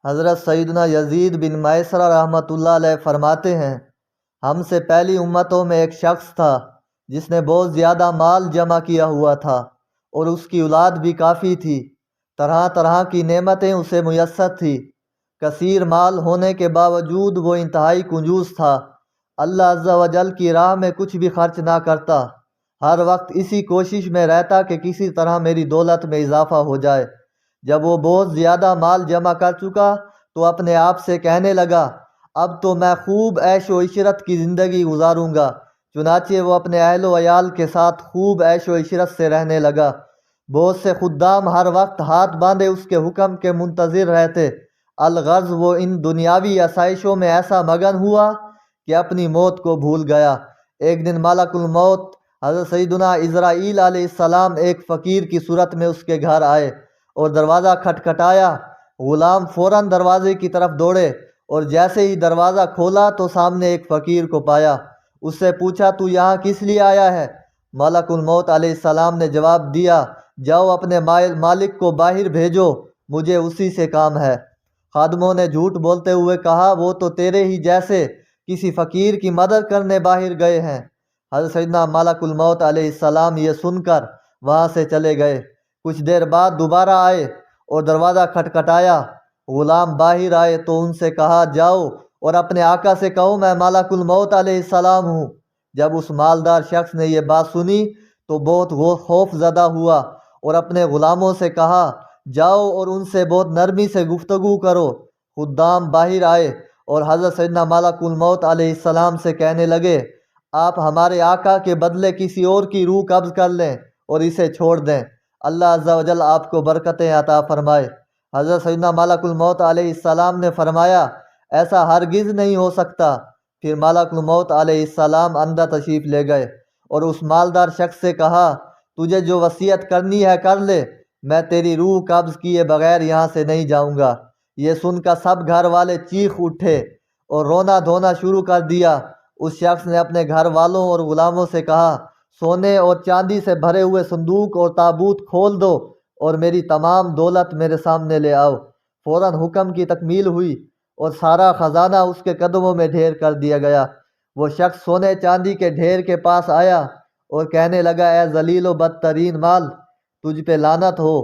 حضرت سیدنا یزید بن میسرہ رحمۃ اللہ علیہ فرماتے ہیں، ہم سے پہلی امتوں میں ایک شخص تھا جس نے بہت زیادہ مال جمع کیا ہوا تھا اور اس کی اولاد بھی کافی تھی۔ طرح طرح کی نعمتیں اسے میسر تھی۔ کثیر مال ہونے کے باوجود وہ انتہائی کنجوس تھا۔ اللہ عز و جل کی راہ میں کچھ بھی خرچ نہ کرتا، ہر وقت اسی کوشش میں رہتا کہ کسی طرح میری دولت میں اضافہ ہو جائے۔ جب وہ بہت زیادہ مال جمع کر چکا تو اپنے آپ سے کہنے لگا، اب تو میں خوب عیش و عشرت کی زندگی گزاروں گا۔ چنانچہ وہ اپنے اہل و عیال کے ساتھ خوب عیش و عشرت سے رہنے لگا۔ بہت سے خدام ہر وقت ہاتھ باندھے اس کے حکم کے منتظر رہتے۔ الغرض وہ ان دنیاوی آسائشوں میں ایسا مگن ہوا کہ اپنی موت کو بھول گیا۔ ایک دن ملک الموت حضرت سیدنا عزرائیل علیہ السلام ایک فقیر کی صورت میں اس کے گھر آئے اور دروازہ کھٹکھٹایا۔ غلام فوراً دروازے کی طرف دوڑے اور جیسے ہی دروازہ کھولا تو سامنے ایک فقیر کو پایا۔ اس سے پوچھا، تو یہاں کس لیے آیا ہے؟ ملک الموت علیہ السلام نے جواب دیا، جاؤ اپنے مالک کو باہر بھیجو، مجھے اسی سے کام ہے۔ خادموں نے جھوٹ بولتے ہوئے کہا، وہ تو تیرے ہی جیسے کسی فقیر کی مدد کرنے باہر گئے ہیں۔ حضرت سیدنا ملک الموت علیہ السلام یہ سن کر وہاں سے چلے گئے۔ کچھ دیر بعد دوبارہ آئے اور دروازہ کھٹکھٹایا۔ غلام باہر آئے تو ان سے کہا، جاؤ اور اپنے آقا سے کہو میں ملک الموت علیہ السلام ہوں۔ جب اس مالدار شخص نے یہ بات سنی تو بہت خوف زدہ ہوا اور اپنے غلاموں سے کہا، جاؤ اور ان سے بہت نرمی سے گفتگو کرو۔ خدام باہر آئے اور حضرت سیدنا ملک الموت علیہ السلام سے کہنے لگے، آپ ہمارے آقا کے بدلے کسی اور کی روح قبض کر لیں اور اسے چھوڑ دیں، اللہ عز و جل آپ کو برکتیں عطا فرمائے۔ حضرت سیدنا ملک الموت علیہ السلام نے فرمایا، ایسا ہرگز نہیں ہو سکتا۔ پھر ملک الموت علیہ السلام اندر تشریف لے گئے اور اس مالدار شخص سے کہا، تجھے جو وصیت کرنی ہے کر لے، میں تیری روح قبض کیے بغیر یہاں سے نہیں جاؤں گا۔ یہ سن کر سب گھر والے چیخ اٹھے اور رونا دھونا شروع کر دیا۔ اس شخص نے اپنے گھر والوں اور غلاموں سے کہا، سونے اور چاندی سے بھرے ہوئے صندوق اور تابوت کھول دو اور میری تمام دولت میرے سامنے لے آؤ۔ فوراً حکم کی تکمیل ہوئی اور سارا خزانہ اس کے قدموں میں ڈھیر کر دیا گیا۔ وہ شخص سونے چاندی کے ڈھیر کے پاس آیا اور کہنے لگا، اے ذلیل و بدترین مال، تجھ پہ لعنت ہو،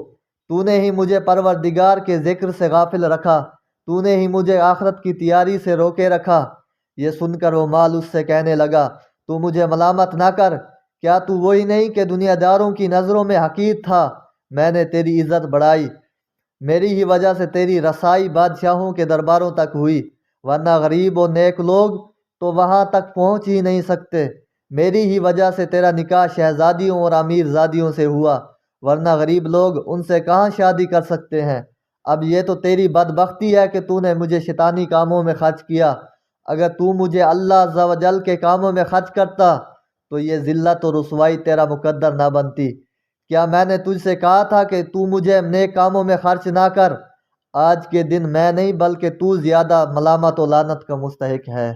تو نے ہی مجھے پروردگار کے ذکر سے غافل رکھا، تو نے ہی مجھے آخرت کی تیاری سے روکے رکھا۔ یہ سن کر وہ مال اس سے کہنے لگا، تو مجھے ملامت نہ کر، کیا تو وہی نہیں کہ دنیا داروں کی نظروں میں حقیر تھا؟ میں نے تیری عزت بڑھائی، میری ہی وجہ سے تیری رسائی بادشاہوں کے درباروں تک ہوئی، ورنہ غریب و نیک لوگ تو وہاں تک پہنچ ہی نہیں سکتے۔ میری ہی وجہ سے تیرا نکاح شہزادیوں اور امیر زادیوں سے ہوا، ورنہ غریب لوگ ان سے کہاں شادی کر سکتے ہیں۔ اب یہ تو تیری بدبختی ہے کہ تو نے مجھے شیطانی کاموں میں خرچ کیا۔ اگر تو مجھے اللہ عز و جل کے کاموں میں خرچ کرتا تو یہ ذلت و رسوائی تیرا مقدر نہ بنتی۔ کیا میں نے تجھ سے کہا تھا کہ تو مجھے نیک کاموں میں خرچ نہ کر؟ آج کے دن میں نہیں بلکہ تو زیادہ ملامت و لعنت کا مستحق ہے۔